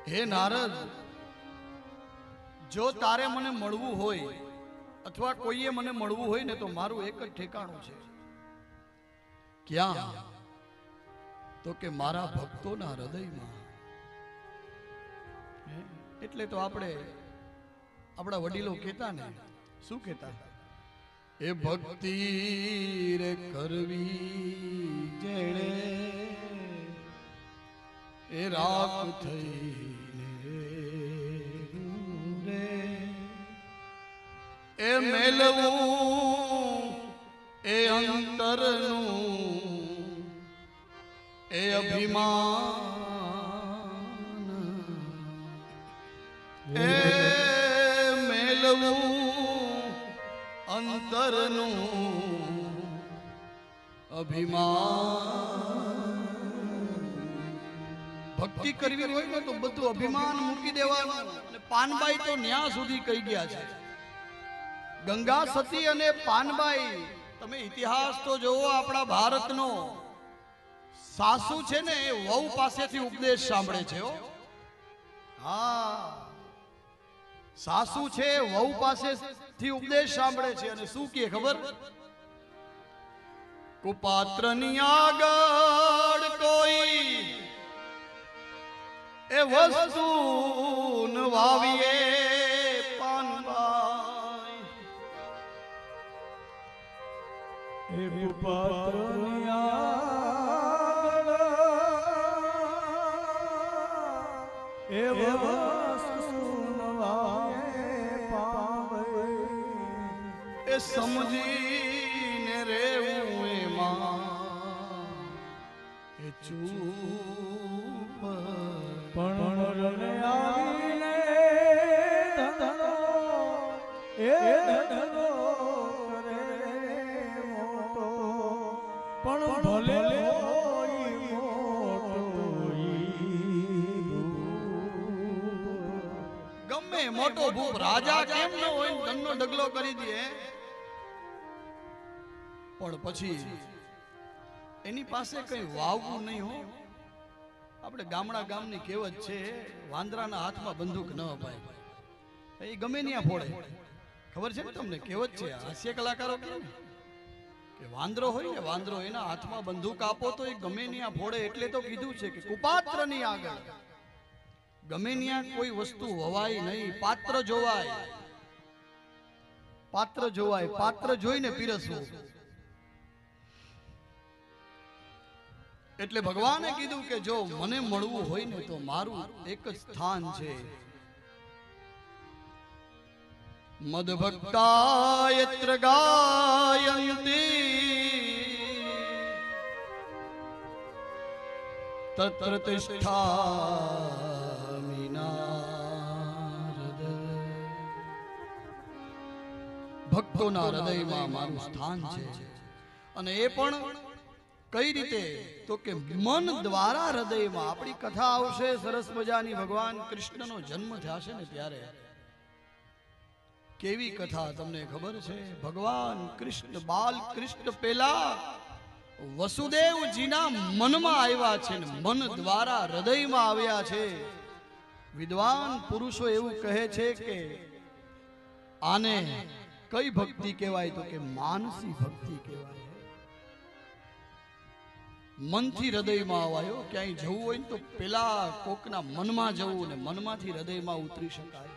હે નારદ, જો તારે મને મળવું હોય અથવા કોઈએ મને મળવું હોય ને તો મારું એક જ ઠેકાણું છે. ક્યાં? તો કે મારા ભક્તોના હૃદયમાં. એટલે તો આપણે આપણા વડીલો કહેતા ને, શું કહેતા? એ ભક્તિ રે કરવી જેણે એ રાખ થઈને રે, એ મેલવું એ અંતરનું એ અભિમાન, એ મેલવું અંતરનું અભિમાન. ભક્તિ કરવી હોય ને તો બધું અભિમાન મૂકી દેવાનું. અને પાનબાઈ તો ન્યા સુધી કહી ગયા છે. ગંગા સતી અને પાનબાઈ, તમે ઇતિહાસ તો જોવો આપણા ભારતનો. સાસુ છે ને એ વહુ પાસેથી ઉપદેશ સાંભળે છે. હા, સાસુ છે વહુ પાસેથી ઉપદેશ સાંભળે છે. અને શું કહે ખબર? કુપાત્રની આગળ કોઈ એ વસ્તુ વાવીએ પાનબાઈ, એ કુપાત્રની આગળ એ વસ્તુ વાવીએ એ સમજીને રેવું એમાં એ ચૂપ. પણ આવીને ધનો એ ધનો કરે મોટો, પણ ભલે હોય મોટો. ગમે મોટો ભૂપ રાજા કેમ ન હોય, ધનનો ઢગલો કરી દે, પણ પછી એની પાસે કઈ વાવવું નહીં હો. આપણે ગામડા ગામની કહેવત છે, વાંદરાના હાથમાં બંદૂક ન અપાય. એ ગમે ત્યાં ફોડે. ખબર છે ને તમને? કહેવત છે, હાસ્ય કલાકારો કહે ને કે વાંદરો હોય ને, વાંદરો એના હાથમાં બંદૂક આપો તો એ ગમે ત્યાં ફોડે. એટલે તો કીધું છે કે કુપાત્રની આગળ ગમે ત્યાં કોઈ વસ્તુ વવાય નહીં. પાત્ર જોવાય, પાત્ર જોવાય, પાત્ર જોઈને પીરસવું. એટલે ભગવાને કીધું કે જો મને મળવું હોય ને તો મારું એક જ સ્થાન છે. મદભક્તા યત્ર ગાયંતી તત્ર તિષ્ઠામિ નારદ. ભક્તોના હૃદયમાં મારું સ્થાન છે. અને એ પણ કઈ રીતે? તો કે મન દ્વારા હૃદયમાં. આપણી કથા આવશે સરસ મજાની. ભગવાન કૃષ્ણનો જન્મ થશે ને ત્યારે કેવી કથા તમને ખબર છે? ભગવાન કૃષ્ણ, બાલ કૃષ્ણ પેલા વસુદેવજીના મનમાં આવ્યા છે ને મન દ્વારા હૃદયમાં આવ્યા છે. વિદ્વાન પુરુષો એવું કહે છે કે આને કઈ ભક્તિ કહેવાય? તો કે માનસી ભક્તિ કહેવાય. મનથી હૃદયમાં આવાયો. ક્યાંય જવું હોય ને તો પેલા કોકના મનમાં જવું ને મનમાંથી હૃદયમાં ઉતરી શકાય.